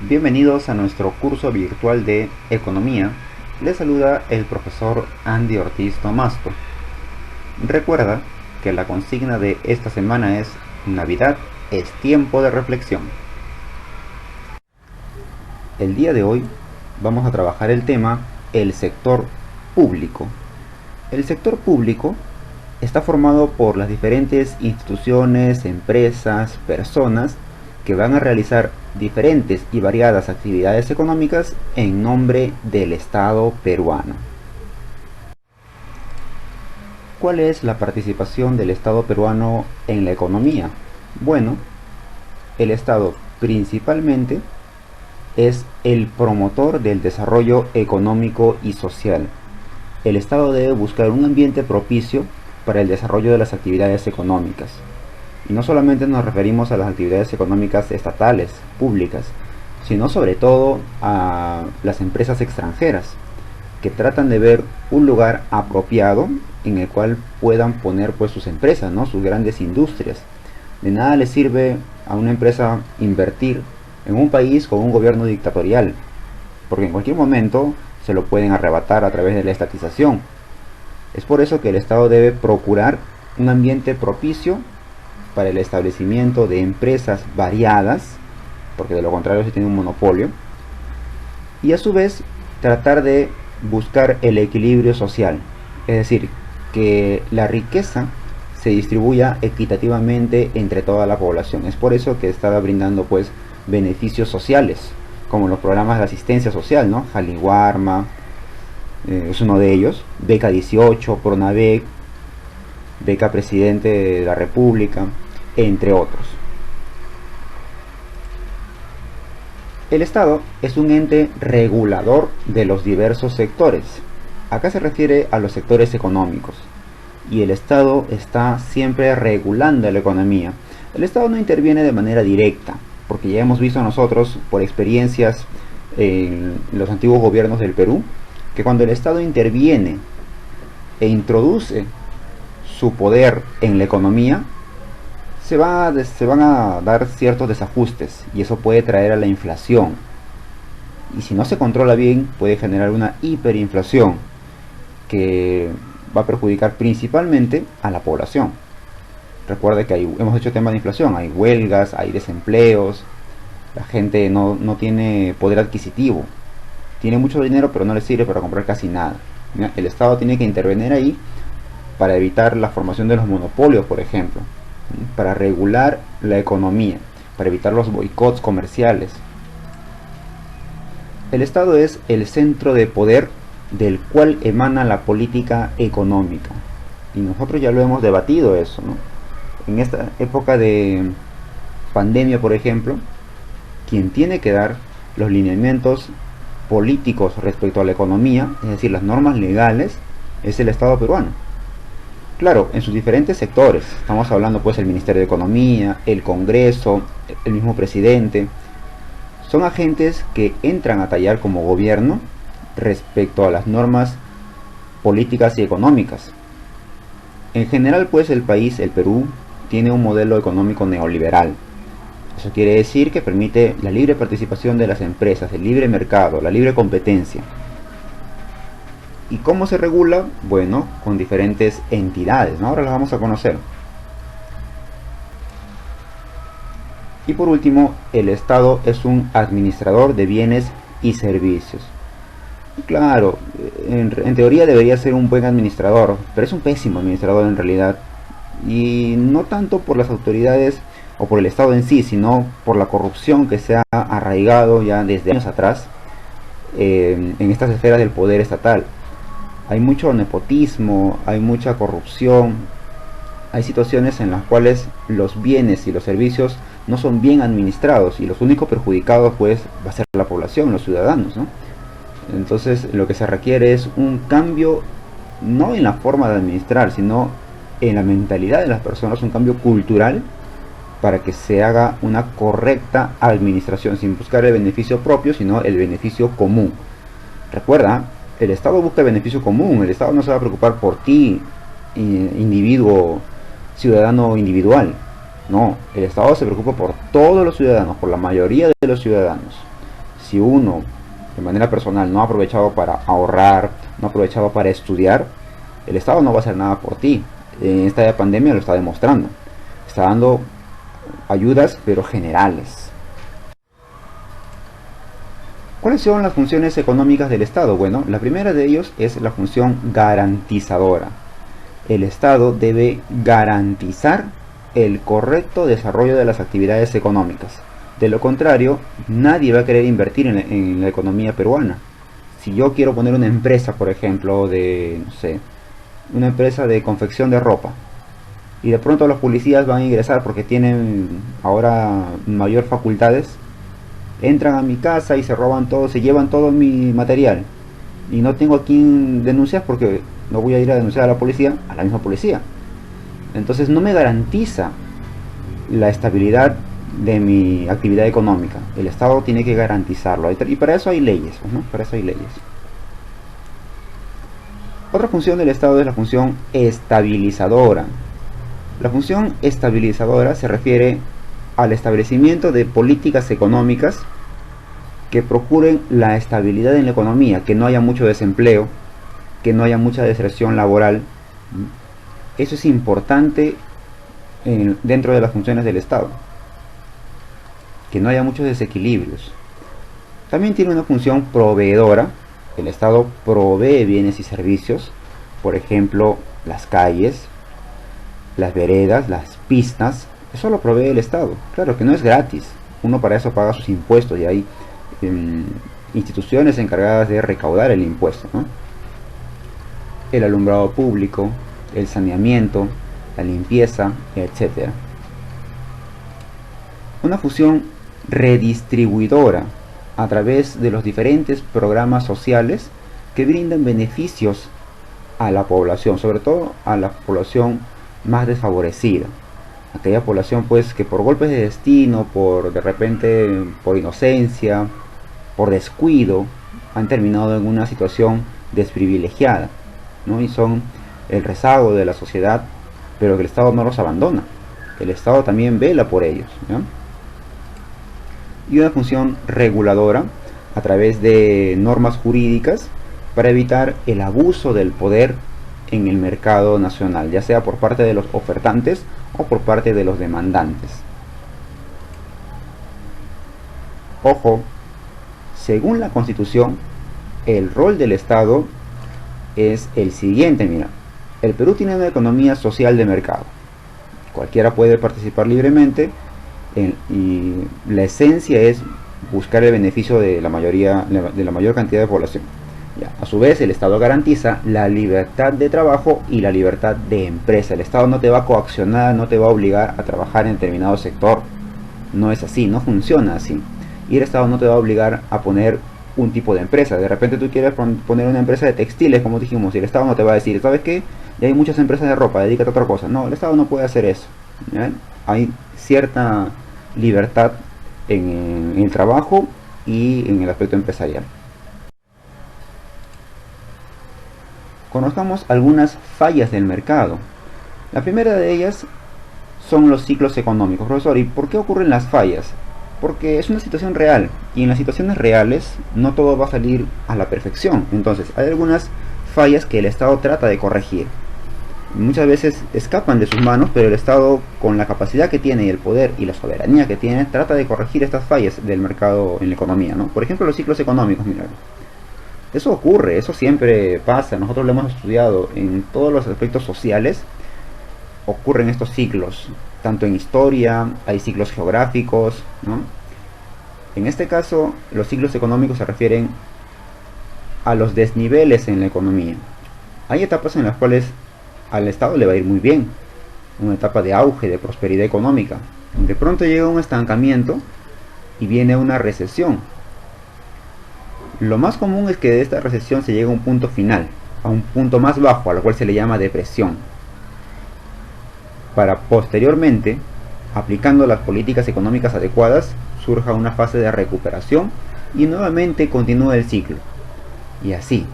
Bienvenidos a nuestro curso virtual de Economía. Les saluda el profesor Andy Ortiz Tomastro. Recuerda que la consigna de esta semana es: Navidad es tiempo de reflexión. El día de hoy vamos a trabajar el tema el sector público. El sector público está formado por las diferentes instituciones, empresas, personas que van a realizar diferentes y variadas actividades económicas en nombre del Estado peruano. ¿Cuál es la participación del Estado peruano en la economía? Bueno, el Estado principalmente es el promotor del desarrollo económico y social. El Estado debe buscar un ambiente propicio para el desarrollo de las actividades económicas. Y no solamente nos referimos a las actividades económicas estatales, públicas, sino sobre todo a las empresas extranjeras, que tratan de ver un lugar apropiado en el cual puedan poner pues sus empresas, ¿no? Sus grandes industrias. De nada les sirve a una empresa invertir en un país con un gobierno dictatorial, porque en cualquier momento se lo pueden arrebatar a través de la estatización. Es por eso que el Estado debe procurar un ambiente propicio para el establecimiento de empresas variadas, porque de lo contrario se tiene un monopolio, y a su vez tratar de buscar el equilibrio social, es decir, que la riqueza se distribuya equitativamente entre toda la población. Es por eso que está brindando pues beneficios sociales, como los programas de asistencia social, ¿no? Jaliwarma es uno de ellos, Beca 18, Pronavec, Beca Presidente de la República, entre otros. El Estado es un ente regulador de los diversos sectores. Acá se refiere a los sectores económicos. Y el Estado está siempre regulando la economía. El Estado no interviene de manera directa, porque ya hemos visto nosotros, por experiencias en los antiguos gobiernos del Perú, que cuando el Estado interviene e introduce su poder en la economía, se van a dar ciertos desajustes y eso puede traer a la inflación. Y si no se controla bien, puede generar una hiperinflación que va a perjudicar principalmente a la población. Recuerde que hemos hecho tema de inflación, hay huelgas, hay desempleos, la gente no tiene poder adquisitivo, tiene mucho dinero pero no le sirve para comprar casi nada. El Estado tiene que intervenir ahí para evitar la formación de los monopolios, por ejemplo, para regular la economía, para evitar los boicots comerciales. El Estado es el centro de poder del cual emana la política económica. Y nosotros ya lo hemos debatido eso, ¿no? En esta época de pandemia, por ejemplo, quien tiene que dar los lineamientos políticos respecto a la economía, es decir, las normas legales, es el Estado peruano. Claro, en sus diferentes sectores, estamos hablando pues del Ministerio de Economía, el Congreso, el mismo presidente, son agentes que entran a tallar como gobierno respecto a las normas políticas y económicas. En general pues el país, el Perú, tiene un modelo económico neoliberal. Eso quiere decir que permite la libre participación de las empresas, el libre mercado, la libre competencia. ¿Y cómo se regula? Bueno, con diferentes entidades, ¿no? Ahora las vamos a conocer. Y por último, el Estado es un administrador de bienes y servicios. Claro, en teoría debería ser un buen administrador, pero es un pésimo administrador en realidad. Y no tanto por las autoridades o por el Estado en sí, sino por la corrupción que se ha arraigado ya desde años atrás en estas esferas del poder estatal. Hay mucho nepotismo, hay mucha corrupción, hay situaciones en las cuales los bienes y los servicios no son bien administrados y los únicos perjudicados pues va a ser la población, los ciudadanos, ¿no? Entonces lo que se requiere es un cambio no en la forma de administrar, sino en la mentalidad de las personas, un cambio cultural para que se haga una correcta administración sin buscar el beneficio propio, sino el beneficio común. Recuerda, el Estado busca el beneficio común, el Estado no se va a preocupar por ti, individuo, ciudadano individual. No, el Estado se preocupa por todos los ciudadanos, por la mayoría de los ciudadanos. Si uno de manera personal no ha aprovechado para ahorrar, no ha aprovechado para estudiar, el Estado no va a hacer nada por ti. En esta pandemia lo está demostrando. Está dando ayudas, pero generales. ¿Cuáles son las funciones económicas del Estado? Bueno, la primera de ellos es la función garantizadora. El Estado debe garantizar el correcto desarrollo de las actividades económicas. De lo contrario, nadie va a querer invertir en la economía peruana. Si yo quiero poner una empresa, por ejemplo, no sé, una empresa de confección de ropa, y de pronto los policías van a ingresar porque tienen ahora mayor facultades, entran a mi casa y se roban todo, se llevan todo mi material, y no tengo a quién denunciar porque no voy a ir a denunciar a la policía, a la misma policía. Entonces no me garantiza la estabilidad de mi actividad económica. El Estado tiene que garantizarlo, y para eso hay leyes, ¿no? Para eso hay leyes. Otra función del Estado es la función estabilizadora. La función estabilizadora se refiere al establecimiento de políticas económicas que procuren la estabilidad en la economía, que no haya mucho desempleo, que no haya mucha deserción laboral. Eso es importante dentro de las funciones del Estado, que no haya muchos desequilibrios. También tiene una función proveedora. El Estado provee bienes y servicios, por ejemplo, las calles, las veredas, las pistas. Eso lo provee el Estado. Claro que no es gratis, uno para eso paga sus impuestos y hay instituciones encargadas de recaudar el impuesto, ¿no? El alumbrado público, el saneamiento, la limpieza, etc. Una función redistribuidora a través de los diferentes programas sociales que brindan beneficios a la población, sobre todo a la población más desfavorecida, aquella población pues que por golpes de destino, de repente por inocencia, por descuido, han terminado en una situación desprivilegiada, ¿no? Y son el rezago de la sociedad, pero que el Estado no los abandona. El Estado también vela por ellos, ¿no? Y una función reguladora a través de normas jurídicas para evitar el abuso del poder en el mercado nacional, ya sea por parte de los ofertantes o por parte de los demandantes. Ojo, según la Constitución, el rol del Estado es el siguiente. Mira, el Perú tiene una economía social de mercado. Cualquiera puede participar libremente y la esencia es buscar el beneficio de la mayor cantidad de población. Ya, a su vez, el Estado garantiza la libertad de trabajo y la libertad de empresa. El Estado no te va a coaccionar, no te va a obligar a trabajar en determinado sector. No es así, no funciona así. Y el Estado no te va a obligar a poner un tipo de empresa. De repente tú quieres poner una empresa de textiles, como dijimos, y el Estado no te va a decir, ¿sabes qué? Ya hay muchas empresas de ropa, dedícate a otra cosa. No, el Estado no puede hacer eso, ¿ya? Hay cierta libertad en el trabajo y en el aspecto empresarial. Conozcamos algunas fallas del mercado. La primera de ellas son los ciclos económicos. Profesor, ¿y por qué ocurren las fallas? Porque es una situación real, y en las situaciones reales no todo va a salir a la perfección. Entonces hay algunas fallas que el Estado trata de corregir. Muchas veces escapan de sus manos, pero el Estado, con la capacidad que tiene y el poder y la soberanía que tiene, trata de corregir estas fallas del mercado en la economía, ¿no? Por ejemplo, los ciclos económicos, mira. Eso ocurre, eso siempre pasa, nosotros lo hemos estudiado en todos los aspectos sociales. Ocurren estos ciclos, tanto en historia, hay ciclos geográficos, ¿no? En este caso, los ciclos económicos se refieren a los desniveles en la economía. Hay etapas en las cuales al Estado le va a ir muy bien, una etapa de auge, de prosperidad económica. De pronto llega un estancamiento y viene una recesión. Lo más común es que de esta recesión se llega a un punto final, a un punto más bajo, a lo cual se le llama depresión, para posteriormente, aplicando las políticas económicas adecuadas, surja una fase de recuperación y nuevamente continúa el ciclo. Y así.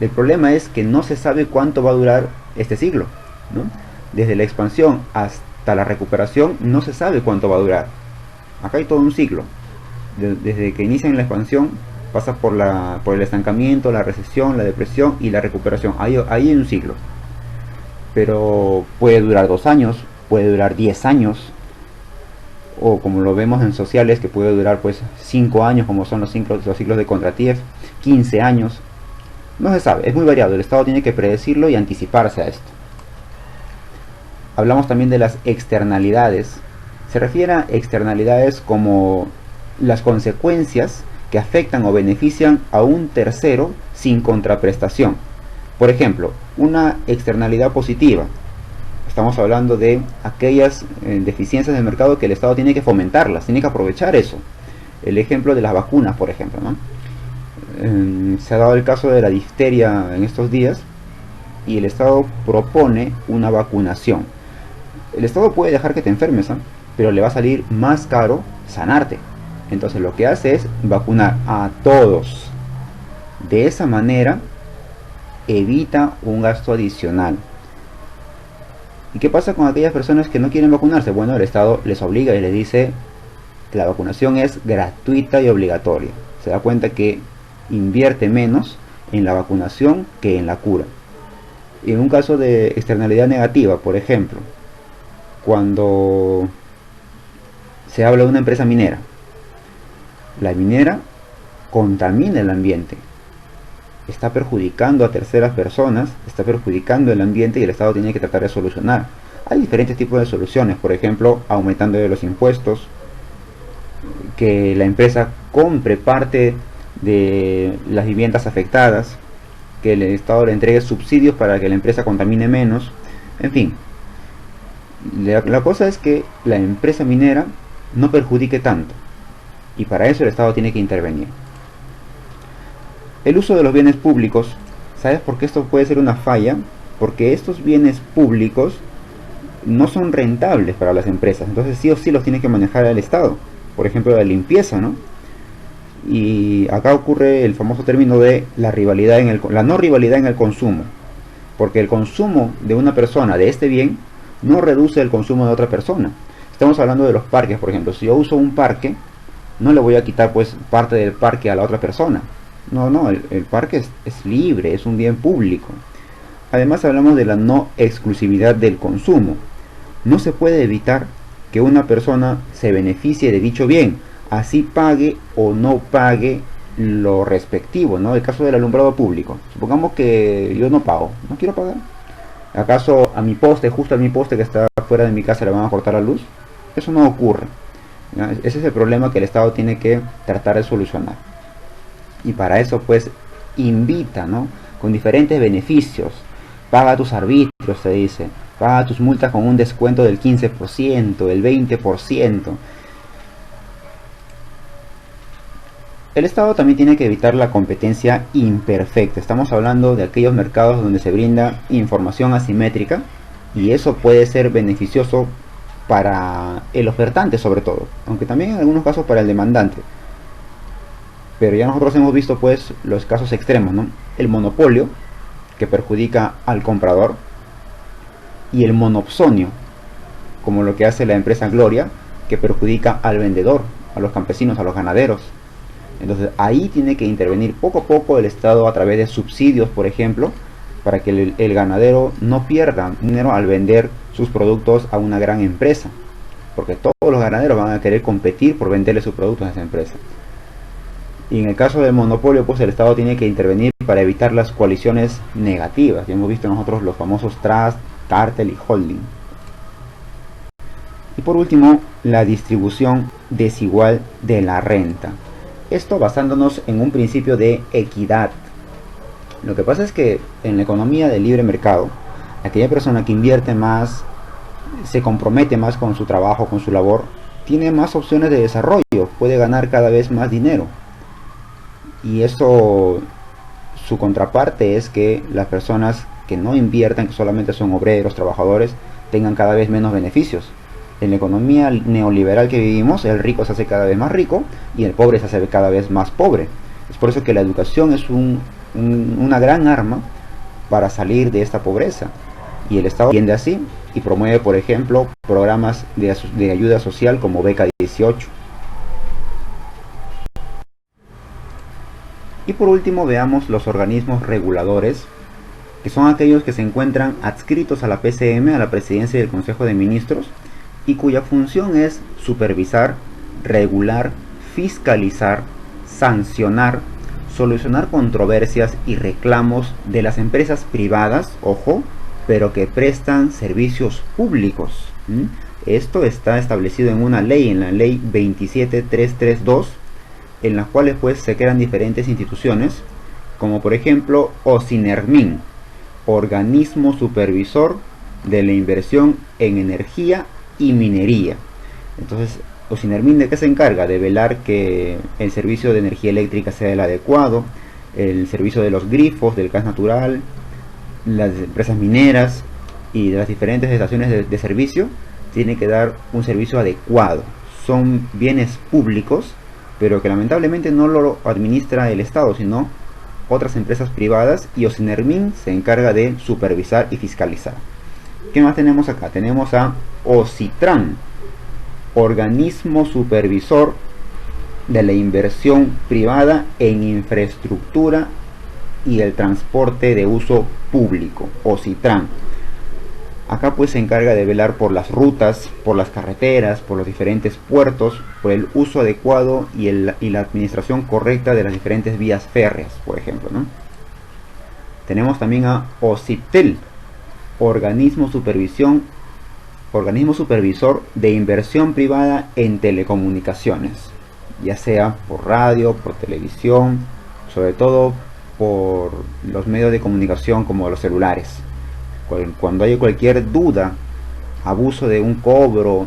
El problema es que no se sabe cuánto va a durar este ciclo, ¿no? Desde la expansión hasta la recuperación no se sabe cuánto va a durar. Acá hay todo un ciclo. desde que inician la expansión, pasa por el estancamiento, la recesión, la depresión y la recuperación. Ahí hay un ciclo. Pero puede durar 2 años, puede durar 10 años, o como lo vemos en sociales, que puede durar pues 5 años, como son los ciclos de Kondratiev, 15 años. No se sabe, es muy variado. El Estado tiene que predecirlo y anticiparse a esto. Hablamos también de las externalidades. Se refiere a externalidades como las consecuencias que afectan o benefician a un tercero sin contraprestación. Por ejemplo, una externalidad positiva. Estamos hablando de aquellas deficiencias del mercado que el Estado tiene que fomentarlas, tiene que aprovechar eso. El ejemplo de las vacunas, por ejemplo, ¿no? Se ha dado el caso de la difteria en estos días y el Estado propone una vacunación. El Estado puede dejar que te enfermes, ¿eh? Pero le va a salir más caro sanarte. Entonces lo que hace es vacunar a todos. De esa manera evita un gasto adicional. ¿Y qué pasa con aquellas personas que no quieren vacunarse? Bueno, el Estado les obliga y les dice que la vacunación es gratuita y obligatoria. Se da cuenta que invierte menos en la vacunación que en la cura. Y en un caso de externalidad negativa, por ejemplo, cuando se habla de una empresa minera, la minera contamina el ambiente, está perjudicando a terceras personas, está perjudicando el ambiente y el Estado tiene que tratar de solucionar. Hay diferentes tipos de soluciones, por ejemplo, aumentando los impuestos, que la empresa compre parte de las viviendas afectadas, que el Estado le entregue subsidios para que la empresa contamine menos, en fin. La cosa es que la empresa minera no perjudique tanto, y para eso el Estado tiene que intervenir. El uso de los bienes públicos, ¿sabes por qué esto puede ser una falla? Porque estos bienes públicos no son rentables para las empresas, entonces sí o sí los tiene que manejar el Estado. Por ejemplo, la limpieza, ¿no? Y acá ocurre el famoso término de la rivalidad la no rivalidad en el consumo, porque el consumo de una persona de este bien no reduce el consumo de otra persona. Estamos hablando de los parques, por ejemplo. Si yo uso un parque, no le voy a quitar pues parte del parque a la otra persona. No, el parque es libre, es un bien público. Además hablamos de la no exclusividad del consumo. No se puede evitar que una persona se beneficie de dicho bien, así pague o no pague lo respectivo, ¿no? El caso del alumbrado público. Supongamos que yo no pago, no quiero pagar. ¿Acaso a mi poste, justo a mi poste que está fuera de mi casa, le van a cortar la luz? Eso no ocurre, ¿ya? Ese es el problema que el Estado tiene que tratar de solucionar. Y para eso pues invita, ¿no? Con diferentes beneficios. Paga tus arbitrios, te dice. Paga tus multas con un descuento del 15%, del 20%. El Estado también tiene que evitar la competencia imperfecta. Estamos hablando de aquellos mercados donde se brinda información asimétrica y eso puede ser beneficioso para el ofertante sobre todo, aunque también en algunos casos para el demandante. Pero ya nosotros hemos visto pues los casos extremos, ¿no? El monopolio, que perjudica al comprador, y el monopsonio, como lo que hace la empresa Gloria, que perjudica al vendedor, a los campesinos, a los ganaderos. Entonces ahí tiene que intervenir poco a poco el Estado a través de subsidios, por ejemplo, para que el ganadero no pierda dinero al vender sus productos a una gran empresa, porque todos los ganaderos van a querer competir por venderle sus productos a esa empresa. Y en el caso del monopolio, pues el Estado tiene que intervenir para evitar las coaliciones negativas. Ya hemos visto nosotros los famosos trust, cártel y holding. Y por último, la distribución desigual de la renta. Esto basándonos en un principio de equidad. Lo que pasa es que en la economía del libre mercado, aquella persona que invierte más, se compromete más con su trabajo, con su labor, tiene más opciones de desarrollo, puede ganar cada vez más dinero. Y eso, su contraparte es que las personas que no inviertan, que solamente son obreros, trabajadores, tengan cada vez menos beneficios. En la economía neoliberal que vivimos, el rico se hace cada vez más rico y el pobre se hace cada vez más pobre. Es por eso que la educación es una gran arma para salir de esta pobreza. Y el Estado atiende así y promueve, por ejemplo, programas de ayuda social como Beca 18. Y por último veamos los organismos reguladores, que son aquellos que se encuentran adscritos a la PCM, a la Presidencia del Consejo de Ministros, y cuya función es supervisar, regular, fiscalizar, sancionar, solucionar controversias y reclamos de las empresas privadas, ojo, pero que prestan servicios públicos. Esto está establecido en una ley, en la ley 27332, en las cuales pues se crean diferentes instituciones, como por ejemplo OSINERMIN, Organismo Supervisor de la Inversión en Energía y Minería. Entonces, OSINERMIN, ¿de qué se encarga? De velar que el servicio de energía eléctrica sea el adecuado, el servicio de los grifos, del gas natural, las empresas mineras y de las diferentes estaciones de servicio, tiene que dar un servicio adecuado. Son bienes públicos, pero que lamentablemente no lo administra el Estado, sino otras empresas privadas, y OSINERMIN se encarga de supervisar y fiscalizar. ¿Qué más tenemos acá? Tenemos a OSITRAN, Organismo Supervisor de la Inversión Privada en Infraestructura y el Transporte de Uso Público, OSITRAN. Acá pues se encarga de velar por las rutas, por las carreteras, por los diferentes puertos, por el uso adecuado y la administración correcta de las diferentes vías férreas, por ejemplo, ¿no? Tenemos también a OSIPTEL, Organismo Supervisor de Inversión Privada en Telecomunicaciones, ya sea por radio, por televisión, sobre todo por los medios de comunicación como los celulares. Cuando hay cualquier duda, abuso de un cobro,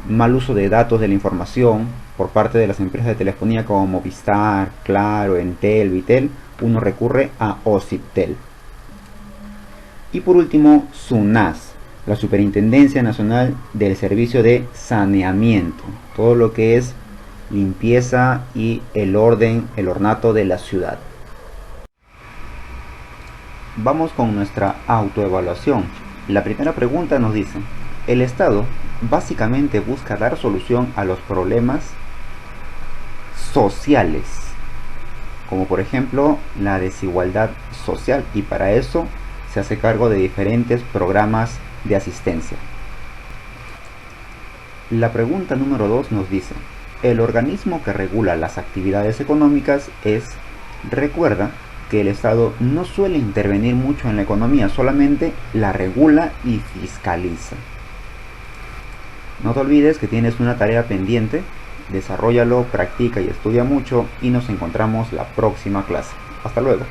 mal uso de datos de la información por parte de las empresas de telefonía como Movistar, Claro, Entel, Vitel, uno recurre a OSIPTEL. Y por último, SUNAS, la Superintendencia Nacional del Servicio de Saneamiento, todo lo que es limpieza y el orden, el ornato de la ciudad. Vamos con nuestra autoevaluación. La primera pregunta nos dice: el Estado básicamente busca dar solución a los problemas sociales, como por ejemplo la desigualdad social, y para eso se hace cargo de diferentes programas de asistencia. La pregunta número 2 nos dice: el organismo que regula las actividades económicas recuerda que el Estado no suele intervenir mucho en la economía, solamente la regula y fiscaliza. No te olvides que tienes una tarea pendiente, desarróllalo, practica y estudia mucho, y nos encontramos la próxima clase. Hasta luego.